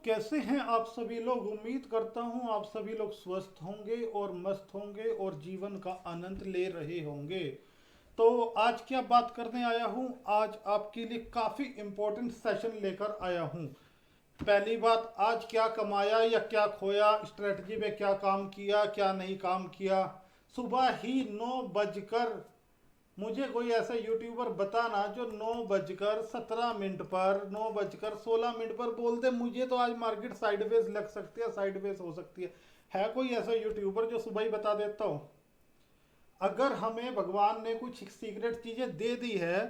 कैसे हैं आप सभी लोग। उम्मीद करता हूं आप सभी लोग स्वस्थ होंगे और मस्त होंगे और जीवन का आनंद ले रहे होंगे। तो आज क्या बात करने आया हूं, आज आपके लिए काफ़ी इम्पोर्टेंट सेशन लेकर आया हूं। पहली बात, आज क्या कमाया या क्या खोया, स्ट्रेटजी में क्या काम किया क्या नहीं काम किया। सुबह ही 9 बजकर मुझे कोई ऐसा यूट्यूबर बताना जो 9 बजकर 17 मिनट पर 9 बजकर 16 मिनट पर बोल दे मुझे तो आज मार्केट साइडवेज लग सकती है, साइडवेज हो सकती है कोई ऐसा यूट्यूबर जो सुबह ही बता देता हो। अगर हमें भगवान ने कुछ सीक्रेट चीज़ें दे दी है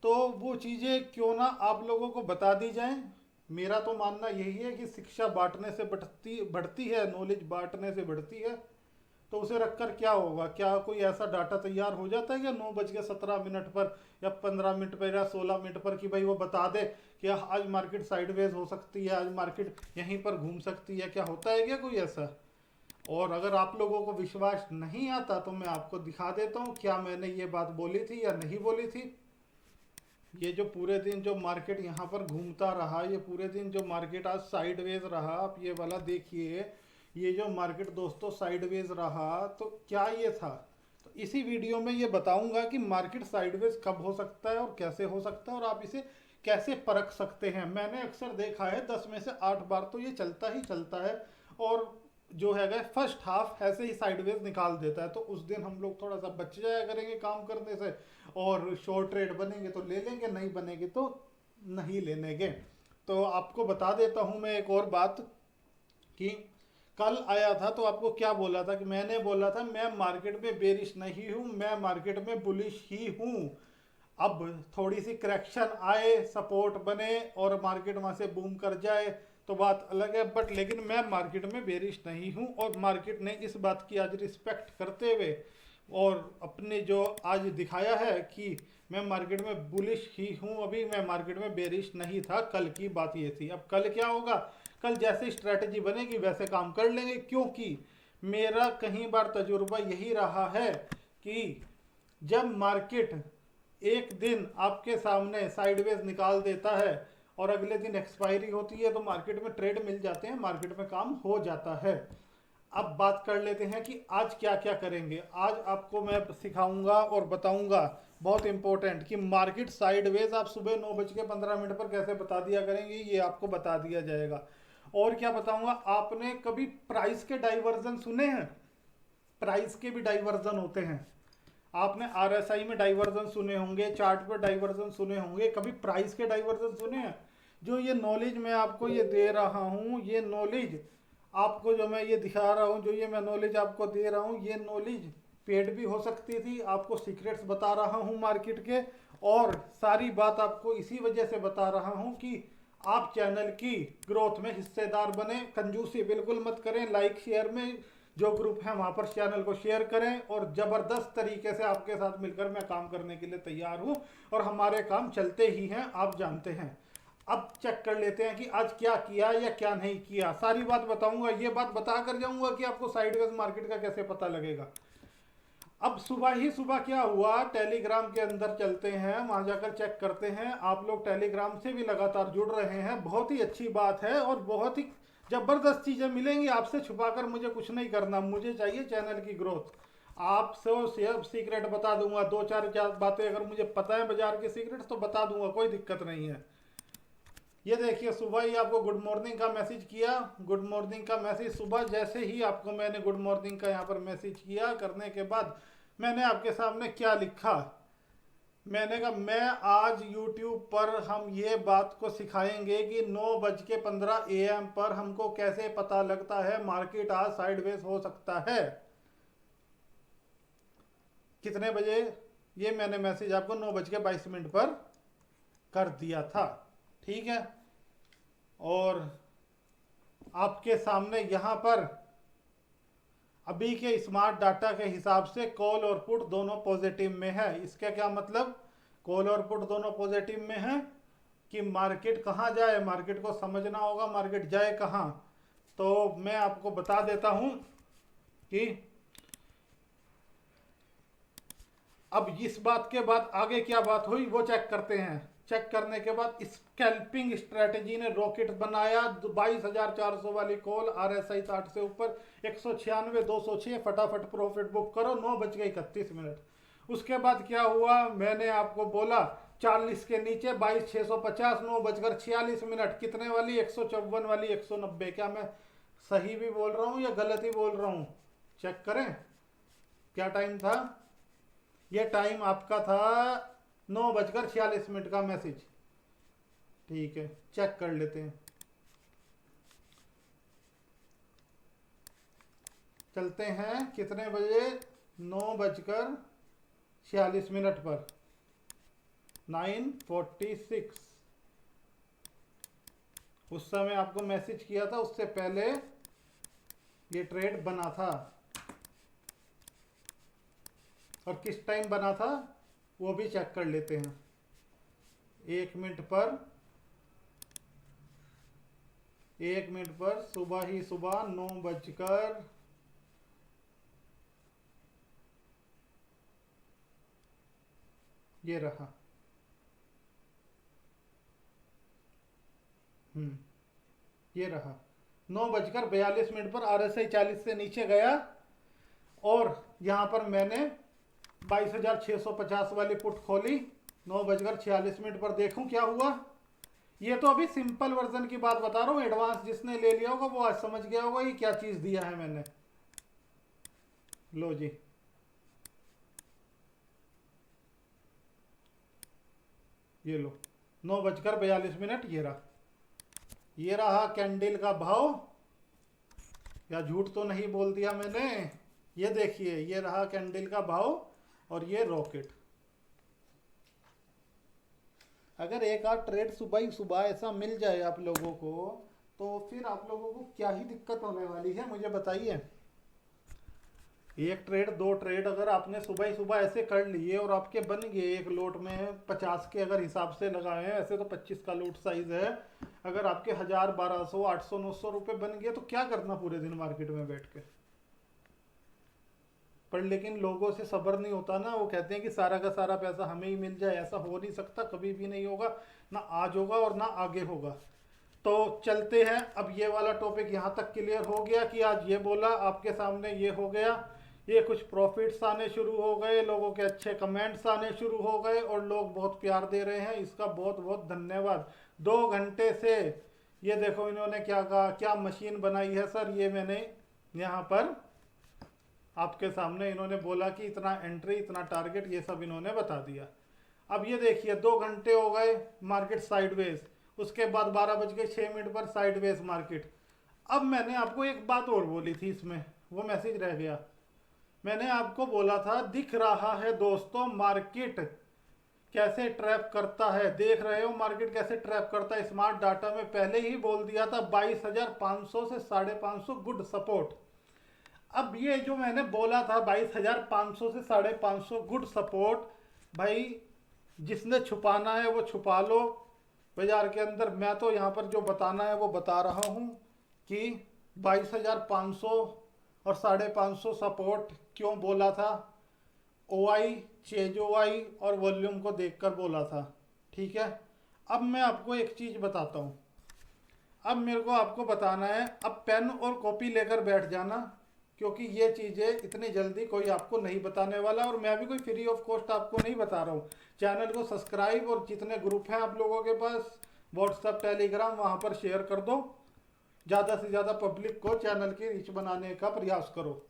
तो वो चीज़ें क्यों ना आप लोगों को बता दी जाएं। मेरा तो मानना यही है कि शिक्षा बांटने से बढ़ती बढ़ती है, नॉलेज बांटने से बढ़ती है। तो उसे रखकर क्या होगा, क्या कोई ऐसा डाटा तैयार हो जाता है क्या 9 बज के 17 मिनट पर या 15 मिनट पर या 16 मिनट पर कि भाई वो बता दे कि आज मार्केट साइडवेज हो सकती है, आज मार्केट यहीं पर घूम सकती है। क्या होता है क्या कोई ऐसा। और अगर आप लोगों को विश्वास नहीं आता तो मैं आपको दिखा देता हूँ क्या मैंने ये बात बोली थी या नहीं बोली थी। ये जो पूरे दिन जो मार्केट यहाँ पर घूमता रहा, ये पूरे दिन जो मार्केट आज साइडवेज रहा, आप ये वाला देखिए, ये जो मार्केट दोस्तों साइडवेज रहा तो क्या ये था। तो इसी वीडियो में ये बताऊंगा कि मार्केट साइडवेज कब हो सकता है और कैसे हो सकता है और आप इसे कैसे परख सकते हैं। मैंने अक्सर देखा है 10 में से 8 बार तो ये चलता ही चलता है और जो है फर्स्ट हाफ ऐसे ही साइडवेज निकाल देता है। तो उस दिन हम लोग थोड़ा सा बच जाया करेंगे काम करने से और शॉर्ट ट्रेड बनेंगे तो ले लेंगे, नहीं बनेंगे तो नहीं ले लेंगे। तो आपको बता देता हूं मैं एक और बात कि कल आया था तो आपको क्या बोला था कि मैंने बोला था मैं मार्केट में बेरिश नहीं हूं, मैं मार्केट में बुलिश ही हूं। अब थोड़ी सी करेक्शन आए, सपोर्ट बने और मार्केट वहां से बूम कर जाए तो बात अलग है, बट लेकिन मैं मार्केट में बेरिश नहीं हूं। और मार्केट ने इस बात की आज रिस्पेक्ट करते हुए और अपने जो आज दिखाया है कि मैं मार्केट में बुलिश ही हूं, अभी मैं मार्केट में बेरिश नहीं था। कल की बात ये थी। अब कल क्या होगा, कल जैसे स्ट्रेटजी बनेगी वैसे काम कर लेंगे, क्योंकि मेरा कहीं बार तजुर्बा यही रहा है कि जब मार्केट एक दिन आपके सामने साइडवेज निकाल देता है और अगले दिन एक्सपायरी होती है तो मार्केट में ट्रेड मिल जाते हैं, मार्केट में काम हो जाता है। अब बात कर लेते हैं कि आज क्या क्या करेंगे। आज आपको मैं सिखाऊंगा और बताऊंगा, बहुत इंपॉर्टेंट, कि मार्केट साइडवेज आप सुबह 9 बज के 15 मिनट पर कैसे बता दिया करेंगे, ये आपको बता दिया जाएगा। और क्या बताऊंगा, आपने कभी प्राइस के डाइवर्जन सुने हैं। प्राइस के भी डाइवर्जन होते हैं। आपने आरएसआई में डाइवर्जन सुने होंगे, चार्ट पर डाइवर्जन सुने होंगे, कभी प्राइस के डाइवर्जन सुने हैं। जो ये नॉलेज मैं आपको ये दे रहा हूँ, ये नॉलेज आपको जो मैं ये दिखा रहा हूँ, जो ये मैं नॉलेज आपको दे रहा हूँ, ये नॉलेज पेड भी हो सकती थी। आपको सीक्रेट्स बता रहा हूँ मार्केट के, और सारी बात आपको इसी वजह से बता रहा हूँ कि आप चैनल की ग्रोथ में हिस्सेदार बने। कंजूसी बिल्कुल मत करें, लाइक शेयर में जो ग्रुप है वहां पर चैनल को शेयर करें, और जबरदस्त तरीके से आपके साथ मिलकर मैं काम करने के लिए तैयार हूं और हमारे काम चलते ही हैं, आप जानते हैं। अब चेक कर लेते हैं कि आज क्या किया या क्या नहीं किया, सारी बात बताऊंगा। ये बात बता कर जाऊंगा कि आपको साइडवेज मार्केट का कैसे पता लगेगा। अब सुबह ही सुबह क्या हुआ, टेलीग्राम के अंदर चलते हैं, वहां जाकर चेक करते हैं। आप लोग टेलीग्राम से भी लगातार जुड़ रहे हैं, बहुत ही अच्छी बात है और बहुत ही जबरदस्त चीजें मिलेंगी। आपसे छुपाकर मुझे कुछ नहीं करना, मुझे चाहिए चैनल की ग्रोथ। आपसे सब सीक्रेट बता दूंगा, दो चार बातें अगर मुझे पता है बाजार के सीक्रेट तो बता दूंगा, कोई दिक्कत नहीं है। ये देखिए, सुबह ही आपको गुड मॉर्निंग का मैसेज किया। गुड मॉर्निंग का मैसेज सुबह जैसे ही आपको मैंने गुड मॉर्निंग का यहाँ पर मैसेज किया, करने के बाद मैंने आपके सामने क्या लिखा। मैंने कहा मैं आज YouTube पर हम ये बात को सिखाएंगे कि 9 बज के 15 AM पर हमको कैसे पता लगता है मार्केट आज साइडवेज हो सकता है। कितने बजे, ये मैंने मैसेज आपको 9 बज के 22 मिनट पर कर दिया था, ठीक है। और आपके सामने यहां पर अभी के स्मार्ट डाटा के हिसाब से कॉल और पुट दोनों पॉजिटिव में है। इसका क्या मतलब, कॉल और पुट दोनों पॉजिटिव में है कि मार्केट कहां जाए, मार्केट को समझना होगा मार्केट जाए कहां। तो मैं आपको बता देता हूं कि अब इस बात के बाद आगे क्या बात हुई वो चेक करते हैं। चेक करने के बाद स्कैल्पिंग स्ट्रेटेजी ने रॉकेट बनाया। 22,400 वाली कॉल, RSI 60 से ऊपर, 196, 206, फटाफट प्रॉफिट बुक करो। 9:31 उसके बाद क्या हुआ, मैंने आपको बोला 40 के नीचे 22,650, 9:46 कितने वाली, 154 वाली, 190। क्या मैं सही भी बोल रहा हूँ या गलत ही बोल रहा हूँ? चेक करें क्या टाइम था। ये टाइम आपका था 9:46 का मैसेज। ठीक है, चेक कर लेते हैं। चलते हैं कितने बजे, 9:46 पर, 9:46। उस समय आपको मैसेज किया था, उससे पहले ये ट्रेड बना था। और किस टाइम बना था वो भी चेक कर लेते हैं। 1 मिनट पर, 1 मिनट पर, सुबह ही सुबह 9:00 ये रहा। ये रहा 9:42 पर RSI 40 से नीचे गया। और यहां पर मैंने 22,650 वाली पुट खोली। 9:46 पर देखूं क्या हुआ। ये तो अभी सिंपल वर्जन की बात बता रहा हूँ, एडवांस जिसने ले लिया होगा वो आज समझ गया होगा ये क्या चीज दिया है मैंने। लो जी, ये लो 9:42 ये रहा कैंडल का भाव। या झूठ तो नहीं बोल दिया मैंने। ये देखिए, ये रहा कैंडल का भाव और ये रॉकेट। अगर एक आध ट्रेड सुबह ही सुबह ऐसा मिल जाए आप लोगों को, तो फिर आप लोगों को क्या ही दिक्कत होने वाली है मुझे बताइए। एक ट्रेड, दो ट्रेड अगर आपने सुबह ही सुबह ऐसे कर लिए और आपके बन गए, एक लोट में 50 के अगर हिसाब से लगाए हैं, ऐसे तो 25 का लोट साइज है, अगर आपके 1000, 1200, 800, 900 रुपए बन गए तो क्या करना पूरे दिन मार्केट में बैठ के। पर लेकिन लोगों से सब्र नहीं होता ना, वो कहते हैं कि सारा का सारा पैसा हमें ही मिल जाए। ऐसा हो नहीं सकता, कभी भी नहीं होगा, ना आज होगा और ना आगे होगा। तो चलते हैं, अब ये वाला टॉपिक यहाँ तक क्लियर हो गया कि आज ये बोला आपके सामने, ये हो गया। ये कुछ प्रॉफिट्स आने शुरू हो गए, लोगों के अच्छे कमेंट्स आने शुरू हो गए और लोग बहुत प्यार दे रहे हैं, इसका बहुत बहुत धन्यवाद। 2 घंटे से ये देखो इन्होंने क्या कहा, क्या मशीन बनाई है सर। ये मैंने यहाँ पर आपके सामने इन्होंने बोला कि इतना एंट्री, इतना टारगेट, ये सब इन्होंने बता दिया। अब ये देखिए 2 घंटे हो गए, मार्केट साइडवेज। उसके बाद 12:06 पर साइडवेज मार्केट। अब मैंने आपको एक बात और बोली थी इसमें, वो मैसेज रह गया। मैंने आपको बोला था, दिख रहा है दोस्तों मार्केट कैसे ट्रैप करता है। देख रहे हो मार्केट कैसे ट्रैप करता है। स्मार्ट डाटा में पहले ही बोल दिया था 22,500 से 550 गुड सपोर्ट। अब ये जो मैंने बोला था 22,500 से 550 गुड सपोर्ट, भाई जिसने छुपाना है वो छुपा लो बाजार के अंदर। मैं तो यहाँ पर जो बताना है वो बता रहा हूँ कि 22,500 और 550 सपोर्ट क्यों बोला था। OI, चेज OI और वॉल्यूम को देखकर बोला था। ठीक है, अब मैं आपको एक चीज़ बताता हूँ। अब मेरे को आपको बताना है, अब पेन और कॉपी लेकर बैठ जाना, क्योंकि ये चीज़ें इतनी जल्दी कोई आपको नहीं बताने वाला और मैं भी कोई फ्री ऑफ कॉस्ट आपको नहीं बता रहा हूँ। चैनल को सब्सक्राइब और जितने ग्रुप हैं आप लोगों के पास, व्हाट्सएप, टेलीग्राम, वहाँ पर शेयर कर दो। ज़्यादा से ज़्यादा पब्लिक को चैनल की रीच बनाने का प्रयास करो।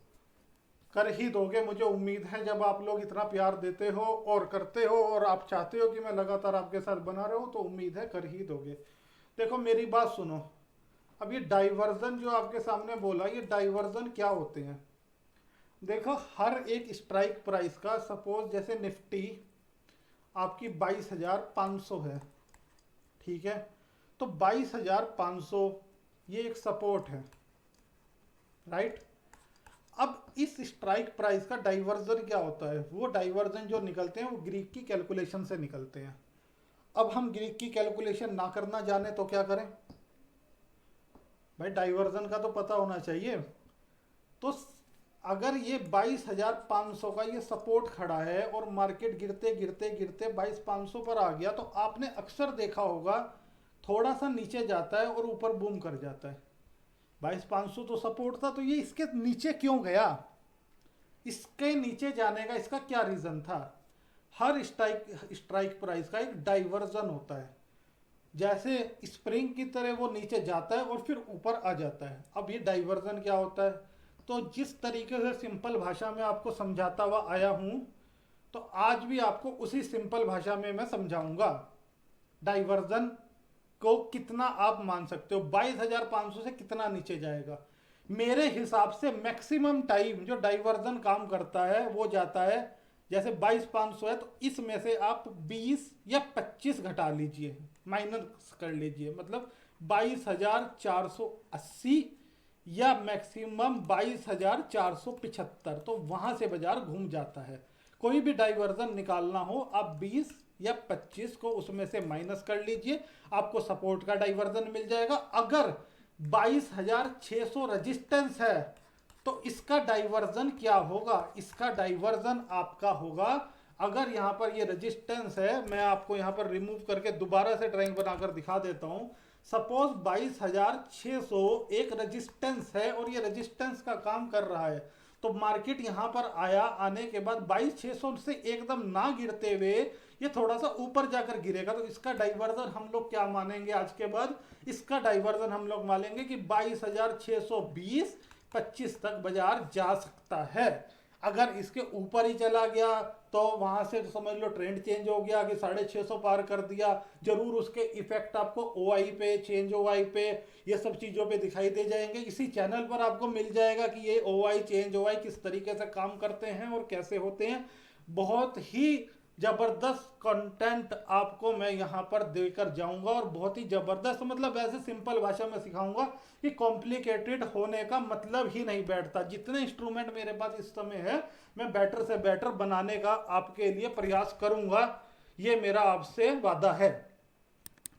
कर ही दोगे, मुझे उम्मीद है। जब आप लोग इतना प्यार देते हो और करते हो और आप चाहते हो कि मैं लगातार आपके साथ बना रहा हूँ, तो उम्मीद है कर ही दोगे। देखो मेरी बात सुनो। अब ये डाइवर्जन जो आपके सामने बोला, ये डाइवर्जन क्या होते हैं। देखो हर एक स्ट्राइक प्राइस का, सपोज जैसे निफ्टी आपकी 22,500 है, ठीक है, तो 22,500 ये एक सपोर्ट है, राइट। अब इस स्ट्राइक प्राइस का डाइवर्जन क्या होता है। वो डाइवर्जन जो निकलते हैं वो ग्रीक की कैलकुलेशन से निकलते हैं। अब हम ग्रीक की कैलकुलेशन ना करना जाने तो क्या करें भाई, डाइवर्जन का तो पता होना चाहिए। तो अगर ये 22,500 का ये सपोर्ट खड़ा है और मार्केट गिरते गिरते गिरते 22,500 पर आ गया, तो आपने अक्सर देखा होगा थोड़ा सा नीचे जाता है और ऊपर बूम कर जाता है। 22,500 तो सपोर्ट था, तो ये इसके नीचे क्यों गया? इसके नीचे जाने का इसका क्या रीजन था? हर स्ट्राइक प्राइस का एक डाइवर्जन होता है, जैसे स्प्रिंग की तरह वो नीचे जाता है और फिर ऊपर आ जाता है। अब ये डाइवर्जन क्या होता है, तो जिस तरीके से सिंपल भाषा में आपको समझाता हुआ आया हूं, तो आज भी आपको उसी सिंपल भाषा में मैं समझाऊंगा। डाइवर्जन को कितना आप मान सकते हो, 22,500 से कितना नीचे जाएगा। मेरे हिसाब से मैक्सिमम टाइम जो डाइवर्जन काम करता है वो जाता है, जैसे 22,500 है तो इसमें से आप 20 या 25 घटा लीजिए, माइनस कर लीजिए, मतलब 22,480 या मैक्सिमम 22,475, तो वहां से बाजार घूम जाता है। कोई भी डाइवर्जन निकालना हो आप 20 या 25 को उसमें से माइनस कर लीजिए, आपको सपोर्ट का डाइवर्जन मिल जाएगा। अगर 22,600 रेजिस्टेंस है तो इसका डाइवर्जन क्या होगा? इसका डाइवर्जन आपका होगा, अगर यहां पर ये रेजिस्टेंस है, मैं आपको यहां पर रिमूव करके दोबारा से ड्राइंग बनाकर दिखा देता हूं। सपोज 22,600 एक रेजिस्टेंस है और ये रेजिस्टेंस का काम कर रहा है, तो मार्केट यहां पर आया, आने के बाद 22,600 से एकदम ना गिरते हुए ये थोड़ा सा ऊपर जाकर गिरेगा, तो इसका डाइवर्जन हम लोग क्या मानेंगे? आज के बाद इसका डाइवर्जन हम लोग मानेंगे कि 22,620 25 तक बाजार जा सकता है। अगर इसके ऊपर ही चला गया तो वहां से समझ लो ट्रेंड चेंज हो गया कि 650 पार कर दिया, जरूर उसके इफेक्ट आपको ओआई पे, चेंज ओआई पे, ये सब चीजों पे दिखाई दे जाएंगे। इसी चैनल पर आपको मिल जाएगा कि ये ओआई, चेंज ओआई किस तरीके से काम करते हैं और कैसे होते हैं। बहुत ही जबरदस्त कंटेंट आपको मैं यहाँ पर देकर जाऊंगा, और बहुत ही जबरदस्त, मतलब ऐसे सिंपल भाषा में सिखाऊंगा कि कॉम्प्लिकेटेड होने का मतलब ही नहीं बैठता। जितने इंस्ट्रूमेंट मेरे पास इस समय है मैं बेटर से बेटर बनाने का आपके लिए प्रयास करूंगा, ये मेरा आपसे वादा है।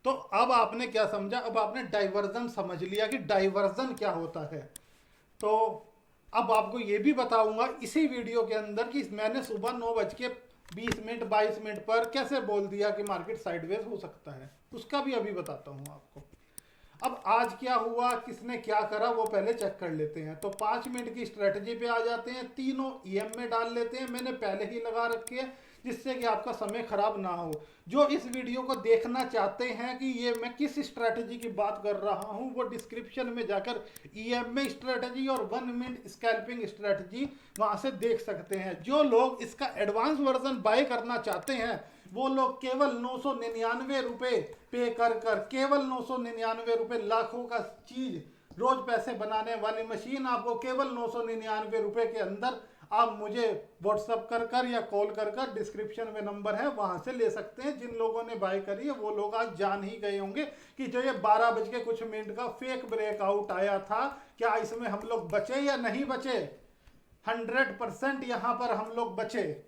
तो अब आपने क्या समझा? अब आपने डाइवर्जन समझ लिया कि डाइवर्जन क्या होता है। तो अब आपको ये भी बताऊंगा इसी वीडियो के अंदर कि मैंने सुबह 9:20 22 मिनट पर कैसे बोल दिया कि मार्केट साइडवेज हो सकता है, उसका भी अभी बताता हूं आपको। अब आज क्या हुआ, किसने क्या करा, वो पहले चेक कर लेते हैं। तो 5 मिनट की स्ट्रेटजी पे आ जाते हैं, तीनों ईएम में डाल लेते हैं, मैंने पहले ही लगा रखी है जिससे कि आपका समय खराब ना हो। जो इस वीडियो को देखना चाहते हैं कि ये मैं किस स्ट्रेटजी की बात कर रहा हूं, वो डिस्क्रिप्शन में जाकर ईएमए स्ट्रेटजी और 1 मिनट स्कैल्पिंग स्ट्रेटजी वहां से देख सकते हैं। जो लोग इसका एडवांस वर्जन बाय करना चाहते हैं वो लोग केवल 999 रुपए पे कर केवल 999 रुपए, लाखों का चीज, रोज पैसे बनाने वाली मशीन आपको केवल 999 रुपए के अंदर आप मुझे व्हाट्सअप कर या कॉल कर डिस्क्रिप्शन में नंबर है वहां से ले सकते हैं। जिन लोगों ने बाय करी है वो लोग आज जान ही गए होंगे कि जो ये 12 बज के कुछ मिनट का फेक ब्रेकआउट आया था, क्या इसमें हम लोग बचे या नहीं बचे? 100% यहां पर हम लोग बचे।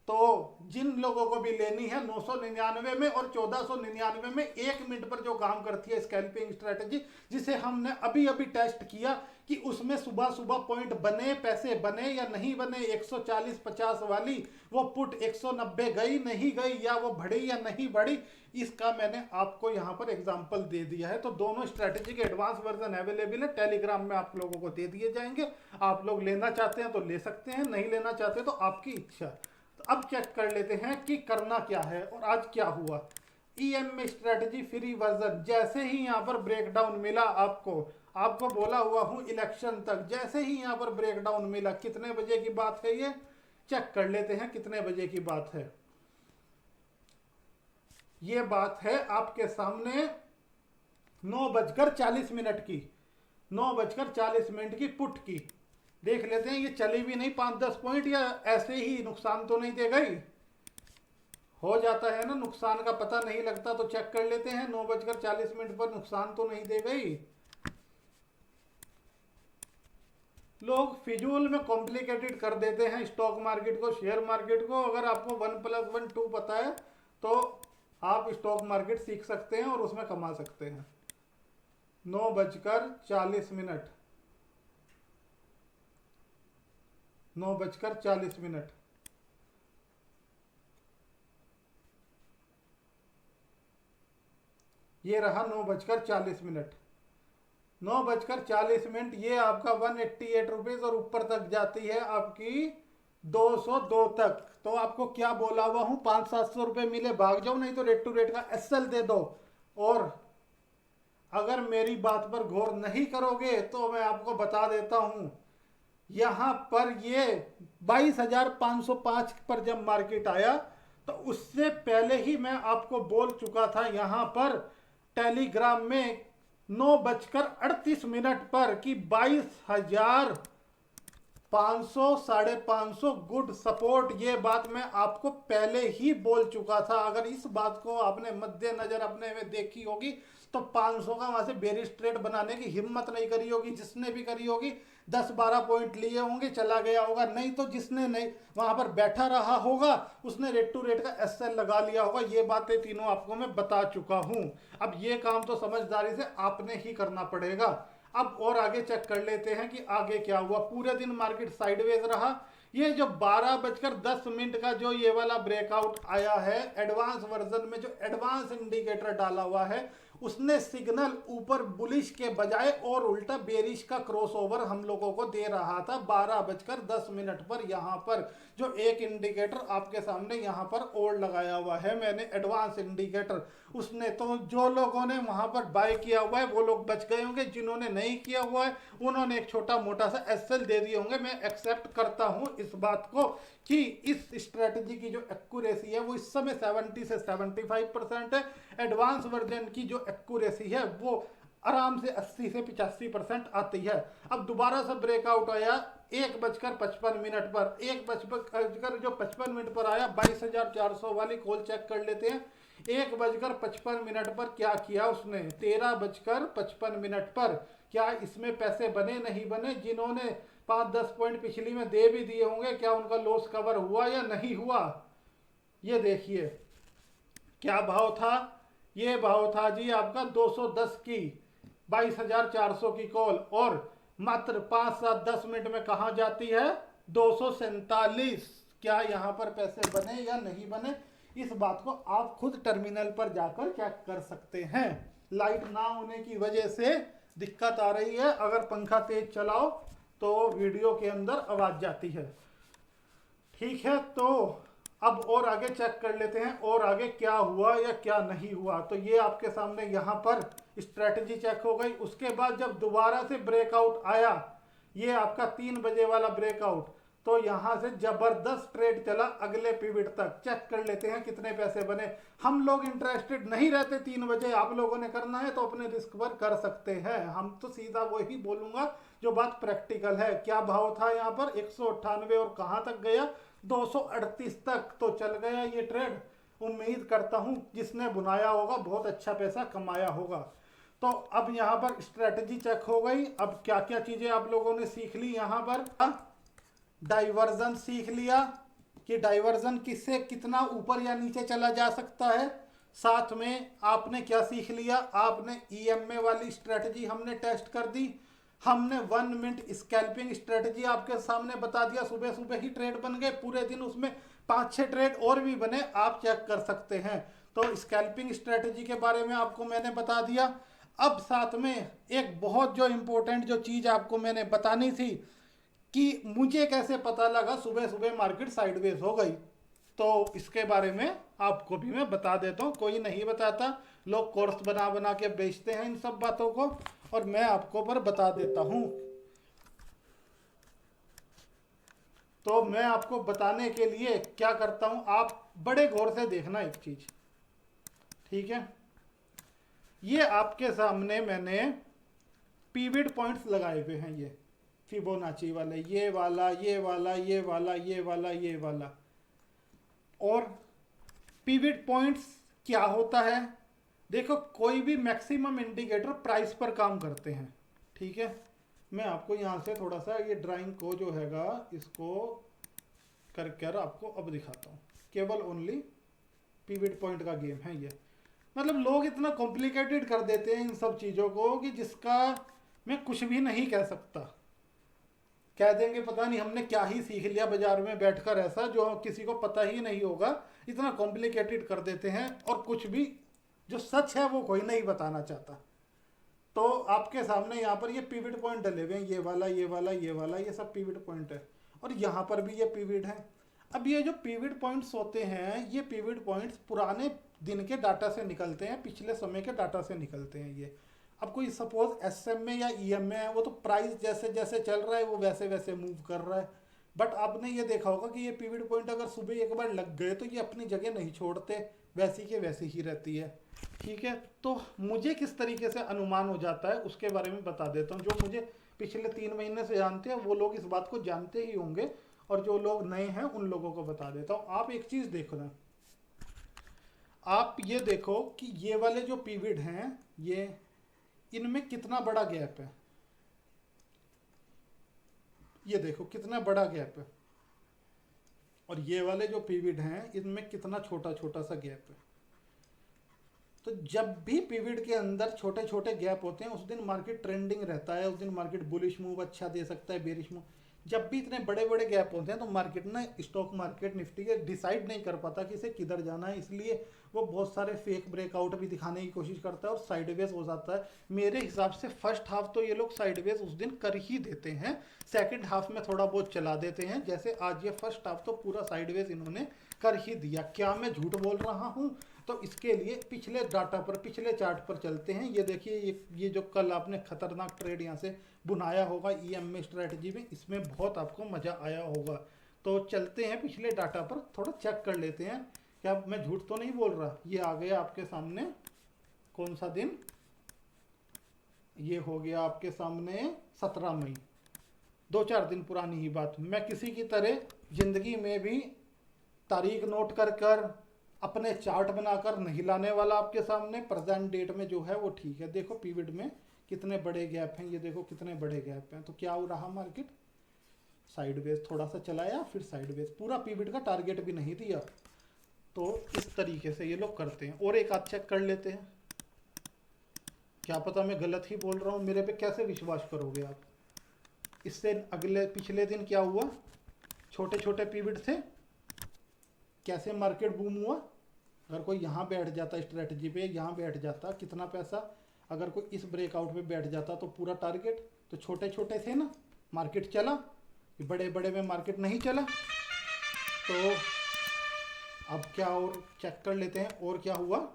तो जिन लोगों को भी लेनी है 999 में और 1499 में 1 मिनट पर जो काम करती है स्कैल्पिंग स्ट्रेटजी, जिसे हमने अभी अभी टेस्ट किया कि उसमें सुबह सुबह पॉइंट बने, पैसे बने या नहीं बने, 140-50 वाली वो पुट 190 गई नहीं गई, या वो बढ़ी या नहीं बढ़ी, इसका मैंने आपको यहाँ पर एग्जांपल दे दिया है। तो दोनों स्ट्रेटजी के एडवांस वर्जन अवेलेबल है, टेलीग्राम में आप लोगों को दे दिए जाएंगे। आप लोग लेना चाहते हैं तो ले सकते हैं, नहीं लेना चाहते तो आपकी इच्छा। तो अब चेक कर लेते हैं कि करना क्या है और आज क्या हुआ। ईएम स्ट्रेटजी फ्री वर्जन, जैसे ही यहाँ पर ब्रेकडाउन मिला, आपको बोला हुआ हूं इलेक्शन तक, जैसे ही यहाँ पर ब्रेकडाउन मिला, कितने बजे की बात है ये चेक कर लेते हैं कितने बजे की बात है। ये बात है आपके सामने 9:40 की, 9:40 की पुट की। देख लेते हैं ये चली भी नहीं 5-10 पॉइंट, या ऐसे ही नुकसान तो नहीं दे गई। हो जाता है ना, नुकसान का पता नहीं लगता, तो चेक कर लेते हैं 9:40 पर नुकसान तो नहीं दे गई। लोग फिजूल में कॉम्प्लिकेटेड कर देते हैं स्टॉक मार्केट को, शेयर मार्केट को। अगर आपको 1+1 2 पता है तो आप स्टॉक मार्केट सीख सकते हैं और उसमें कमा सकते हैं। 9:40 9:40। ये रहा 9:40। 9:40, ये आपका 188 रुपीज और ऊपर तक जाती है आपकी 202 तक। तो आपको क्या बोला हुआ हूं, 500-700 रुपए मिले भाग जाओ, नहीं तो रेट टू रेट का एसएल दे दो। और अगर मेरी बात पर गौर नहीं करोगे तो मैं आपको बता देता हूं, यहां पर ये 22,505 पर जब मार्केट आया तो उससे पहले ही मैं आपको बोल चुका था यहां पर टेलीग्राम में 9:38 पर कि 22,500 550 गुड सपोर्ट। ये बात मैं आपको पहले ही बोल चुका था। अगर इस बात को आपने मद्देनजर अपने में देखी होगी तो 500 का वहां से बेरिश ट्रेड बनाने की हिम्मत नहीं करी होगी। जिसने भी करी होगी 10-12 पॉइंट लिए होंगे, चला गया होगा। नहीं तो जिसने नहीं वहां पर बैठा रहा होगा उसने रेट टू रेट का एसएल लगा लिया होगा। ये बातें तीनों आपको मैं बता चुका हूं। अब ये काम तो समझदारी से आपने ही करना पड़ेगा। अब और आगे चेक कर लेते हैं कि आगे क्या हुआ। पूरे दिन मार्केट साइडवेज रहा। ये जो 12:10 का जो ये वाला ब्रेकआउट आया है, एडवांस वर्जन में जो एडवांस इंडिकेटर डाला हुआ है, उसने सिग्नल ऊपर बुलिश के बजाय और उल्टा बेरिश का क्रॉसओवर हम लोगों को दे रहा था 12:10 पर। यहां पर जो एक इंडिकेटर आपके सामने यहां पर और लगाया हुआ है मैंने, एडवांस इंडिकेटर, उसने तो जो लोगों ने वहां पर बाय किया हुआ है वो लोग बच गए होंगे। जिन्होंने नहीं किया हुआ है उन्होंने एक छोटा मोटा सा एसएल दे दिए होंगे। मैं एक्सेप्ट करता हूं इस बात को कि इस स्ट्रेटजी की जो एक्यूरेसी है वो इस समय 70 से 75% है। एडवांस वर्जन की जो एक्यूरेसी है वो आराम से 80 से 85% आती है। अब दोबारा से ब्रेकआउट आया 1:55 पर, 1:55 पर आया 22,400 वाली कॉल चेक कर लेते हैं। 1:55 पर क्या किया उसने, 13:55 पर क्या इसमें पैसे बने नहीं बने? जिन्होंने 5-10 पॉइंट पिछली में दे भी दिए होंगे, क्या उनका लॉस कवर हुआ या नहीं हुआ? ये देखिए क्या भाव था। ये भाव था जी आपका 210 की, 22,400 की कॉल, और मात्र 5-7-10 मिनट में कहा जाती है 247। क्या यहाँ पर पैसे बने या नहीं बने, इस बात को आप खुद टर्मिनल पर जाकर चेक कर सकते हैं। लाइट ना होने की वजह से दिक्कत आ रही है। अगर पंखा तेज चलाओ तो वीडियो के अंदर आवाज जाती है। ठीक है, तो अब और आगे चेक कर लेते हैं और आगे क्या हुआ या क्या नहीं हुआ। तो ये आपके सामने यहाँ पर स्ट्रेटजी चेक हो गई। उसके बाद जब दोबारा से ब्रेकआउट आया, ये आपका 3 बजे वाला ब्रेकआउट, तो यहाँ से जबरदस्त ट्रेड चला अगले पिवट तक। चेक कर लेते हैं कितने पैसे बने। हम लोग इंटरेस्टेड नहीं रहते 3 बजे, आप लोगों ने करना है तो अपने रिस्क पर कर सकते हैं। हम तो सीधा वही बोलूंगा जो बात प्रैक्टिकल है। क्या भाव था यहाँ पर 198 और कहाँ तक गया 238 तक, तो चल गया ये ट्रेड। उम्मीद करता हूं जिसने बुनाया होगा बहुत अच्छा पैसा कमाया होगा। तो अब यहाँ पर स्ट्रेटजी चेक हो गई। अब क्या क्या चीजें आप लोगों ने सीख ली यहाँ पर। डाइवर्जन सीख लिया कि डाइवर्जन किससे कितना ऊपर या नीचे चला जा सकता है। साथ में आपने क्या सीख लिया, आपने ईएमए वाली स्ट्रेटजी हमने टेस्ट कर दी। हमने 1 मिनट स्कैल्पिंग स्ट्रेटजी आपके सामने बता दिया। सुबह सुबह ही ट्रेड बन गए, पूरे दिन उसमें 5-6 ट्रेड और भी बने, आप चेक कर सकते हैं। तो स्कैल्पिंग स्ट्रेटजी के बारे में आपको मैंने बता दिया। अब साथ में एक बहुत जो इंपॉर्टेंट जो चीज आपको मैंने बतानी थी कि मुझे कैसे पता लगा सुबह सुबह मार्केट साइडवेज हो गई, तो इसके बारे में आपको भी मैं बता देता हूँ। कोई नहीं बताता, लोग कोर्स बना बना के बेचते हैं इन सब बातों को, और मैं आपको पर बता देता हूँ। तो मैं आपको बताने के लिए क्या करता हूँ, आप बड़े गौर से देखना एक चीज, ठीक है। ये आपके सामने मैंने पिवट पॉइंट्स लगाए हुए हैं, ये फिबोनाची वाले, ये वाला, ये वाला, ये वाला, ये वाला, ये वाला। और पिवट पॉइंट्स क्या होता है, देखो कोई भी मैक्सिमम इंडिकेटर प्राइस पर काम करते हैं, ठीक है। मैं आपको यहाँ से थोड़ा सा ये ड्राइंग को जो हैगा इसको कर आपको अब दिखाता हूँ। केवल ओनली पिवट पॉइंट का गेम है ये। मतलब लोग इतना कॉम्प्लिकेटेड कर देते हैं इन सब चीज़ों को कि जिसका मैं कुछ भी नहीं कह सकता। कह देंगे पता नहीं हमने क्या ही सीख लिया बाजार में बैठकर, ऐसा जो किसी को पता ही नहीं होगा, इतना कॉम्प्लिकेटेड कर देते हैं और कुछ भी जो सच है वो कोई नहीं बताना चाहता। तो आपके सामने यहाँ पर ये पिवट पॉइंट डले हुए हैं, ये वाला ये वाला ये वाला, ये सब पिवट पॉइंट है और यहाँ पर भी ये पिवट है। अब ये जो पिवट पॉइंट्स होते हैं, ये पिवट पॉइंट्स पुराने दिन के डाटा से निकलते हैं, पिछले समय के डाटा से निकलते हैं ये। अब कोई सपोज एसएम में या ईएम में है, वो तो प्राइस जैसे जैसे चल रहा है वो वैसे वैसे मूव कर रहा है। बट आपने ये देखा होगा कि ये पिवट पॉइंट अगर सुबह एक बार लग गए तो ये अपनी जगह नहीं छोड़ते, वैसी के वैसी ही रहती है। ठीक है, तो मुझे किस तरीके से अनुमान हो जाता है उसके बारे में बता देता हूँ। जो मुझे पिछले 3 महीने से जानते हैं वो लोग इस बात को जानते ही होंगे, और जो लोग नए हैं उन लोगों को बता देता हूँ। आप एक चीज देखो ना, आप ये देखो कि ये वाले जो पिवट हैं, ये इनमें कितना बड़ा गैप है, ये देखो कितना बड़ा गैप है, और ये वाले जो पिवट हैं इनमें कितना छोटा छोटा सा गैप है। तो जब भी पिवट के अंदर छोटे छोटे गैप होते हैं उस दिन मार्केट ट्रेंडिंग रहता है, उस दिन मार्केट बुलिश मूव अच्छा दे सकता है, बेरिश मूव। जब भी इतने बड़े बड़े गैप होते हैं तो मार्केट ना, स्टॉक मार्केट निफ्टी के डिसाइड नहीं कर पाता कि इसे किधर जाना है, इसलिए वो बहुत सारे फेक ब्रेकआउट भी दिखाने की कोशिश करता है और साइडवेज हो जाता है। मेरे हिसाब से फर्स्ट हाफ तो ये लोग साइडवेज उस दिन कर ही देते हैं, सेकंड हाफ में थोड़ा बहुत चला देते हैं। जैसे आज ये फर्स्ट हाफ तो पूरा साइडवेज इन्होंने कर ही दिया। क्या मैं झूठ बोल रहा हूँ? तो इसके लिए पिछले डाटा पर, पिछले चार्ट पर चलते हैं। ये देखिए, ये जो कल आपने खतरनाक ट्रेड यहाँ से बुनाया होगा ईएमए स्ट्रेटजी में, इसमें बहुत आपको मजा आया होगा। तो चलते हैं पिछले डाटा पर, थोड़ा चेक कर लेते हैं। क्या मैं झूठ तो नहीं बोल रहा? ये आ गया आपके सामने, कौन सा दिन? ये हो गया आपके सामने 17 मई, 2-4 दिन पुरानी ही बात। मैं किसी की तरह जिंदगी में भी तारीख नोट कर कर अपने चार्ट बनाकर नहीं लाने वाला आपके सामने। प्रेजेंट डेट में जो है वो ठीक है। देखो पिवट में कितने बड़े गैप हैं, ये देखो कितने बड़े गैप हैं। तो क्या हो रहा, मार्केट साइडवेज थोड़ा सा चलाया, फिर साइडवेज, पूरा पिवट का टारगेट भी नहीं दिया। तो इस तरीके से ये लोग करते हैं। और एक आध चेक कर लेते हैं, क्या पता मैं गलत ही बोल रहा हूँ, मेरे पे कैसे विश्वास करोगे आप? इससे अगले पिछले दिन क्या हुआ, छोटे छोटे पिवट थे, कैसे मार्केट बूम हुआ। अगर कोई यहाँ बैठ जाता स्ट्रेटजी पे, यहाँ बैठ जाता, कितना पैसा, अगर कोई इस ब्रेकआउट पे बैठ जाता तो पूरा टारगेट। तो छोटे छोटे थे ना, मार्केट चला, बड़े बड़े में मार्केट नहीं चला। तो अब क्या और चेक कर लेते हैं और क्या हुआ।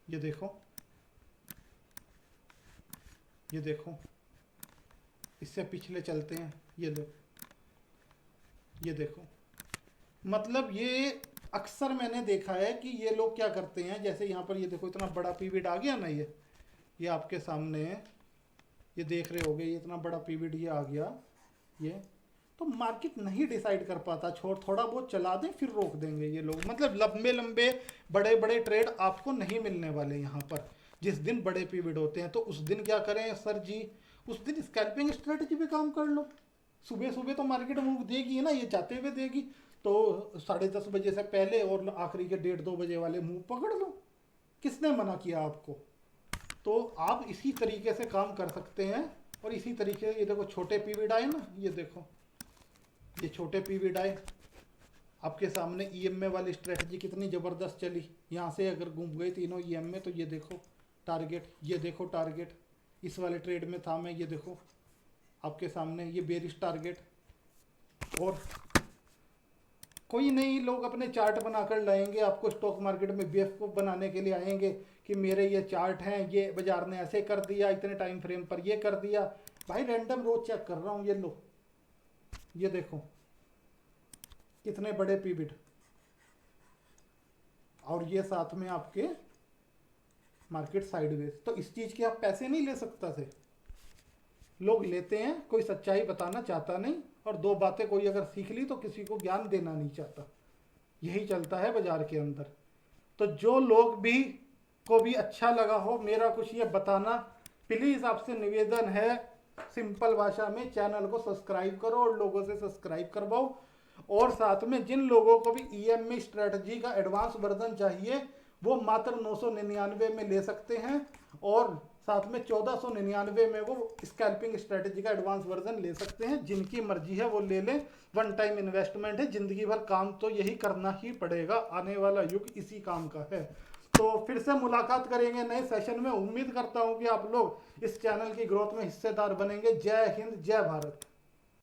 ये देखो, ये देखो, इससे पिछले चलते हैं, ये देखो। मतलब ये अक्सर मैंने देखा है कि ये लोग क्या करते हैं, जैसे यहाँ पर ये देखो इतना बड़ा पिवट आ गया ना, ये आपके सामने है, ये देख रहे होगे, ये इतना बड़ा पिवट ये आ गया। ये तो मार्केट नहीं डिसाइड कर पाता, थोड़ा बहुत चला दें फिर रोक देंगे ये लोग। मतलब लंबे लंबे बड़े बड़े ट्रेड आपको नहीं मिलने वाले यहाँ पर। जिस दिन बड़े पिवट होते हैं तो उस दिन क्या करें सर जी, उस दिन स्कैल्पिंग स्ट्रेटजी पे काम कर लो। सुबह सुबह तो मार्केट मूव देगी ना, ये जाते हुए देगी, तो 10:30 बजे से पहले और आखिरी के 1:30-2 बजे वाले मूव पकड़ लो। किसने मना किया आपको? तो आप इसी तरीके से काम कर सकते हैं। और इसी तरीके से ये देखो छोटे पिवट आए ना, ये देखो ये छोटे पिवट आए आपके सामने। ईएमए वाली स्ट्रेटजी कितनी ज़बरदस्त चली, यहाँ से अगर घूम गए तीनों ईएमए तो ये देखो टारगेट, ये देखो टारगेट, इस वाले ट्रेड में था मैं, ये देखो आपके सामने ये बेरिश टारगेट। और कोई नहीं, लोग अपने चार्ट बनाकर लाएंगे आपको स्टॉक मार्केट में बेवकूफ़ बनाने के लिए आएंगे कि मेरे ये चार्ट हैं, ये बाजार ने ऐसे कर दिया, इतने टाइम फ्रेम पर ये कर दिया। भाई रैंडम रोज चेक कर रहा हूँ, ये लो, ये देखो कितने बड़े पिवट, और ये साथ में आपके मार्केट साइडवेज। तो इस चीज़ के आप पैसे नहीं ले सकता थे, लोग लेते हैं, कोई सच्चाई बताना चाहता नहीं, और 2 बातें कोई अगर सीख ली तो किसी को ज्ञान देना नहीं चाहता। यही चलता है बाजार के अंदर। तो जो लोग भी को भी अच्छा लगा हो मेरा कुछ ये बताना, प्लीज़ आपसे निवेदन है, सिंपल भाषा में चैनल को सब्सक्राइब करो और लोगों से सब्सक्राइब करवाओ। और साथ में जिन लोगों को भी ईएमए स्ट्रेटजी का एडवांस वर्जन चाहिए वो मात्र 999 में ले सकते हैं। और साथ में 1499 में वो स्कैल्पिंग स्ट्रेटेजी का एडवांस वर्जन ले सकते हैं। जिनकी मर्जी है वो ले लें, वन टाइम इन्वेस्टमेंट है, जिंदगी भर काम तो यही करना ही पड़ेगा, आने वाला युग इसी काम का है। तो फिर से मुलाकात करेंगे नए सेशन में। उम्मीद करता हूँ कि आप लोग इस चैनल की ग्रोथ में हिस्सेदार बनेंगे। जय हिंद, जय भारत।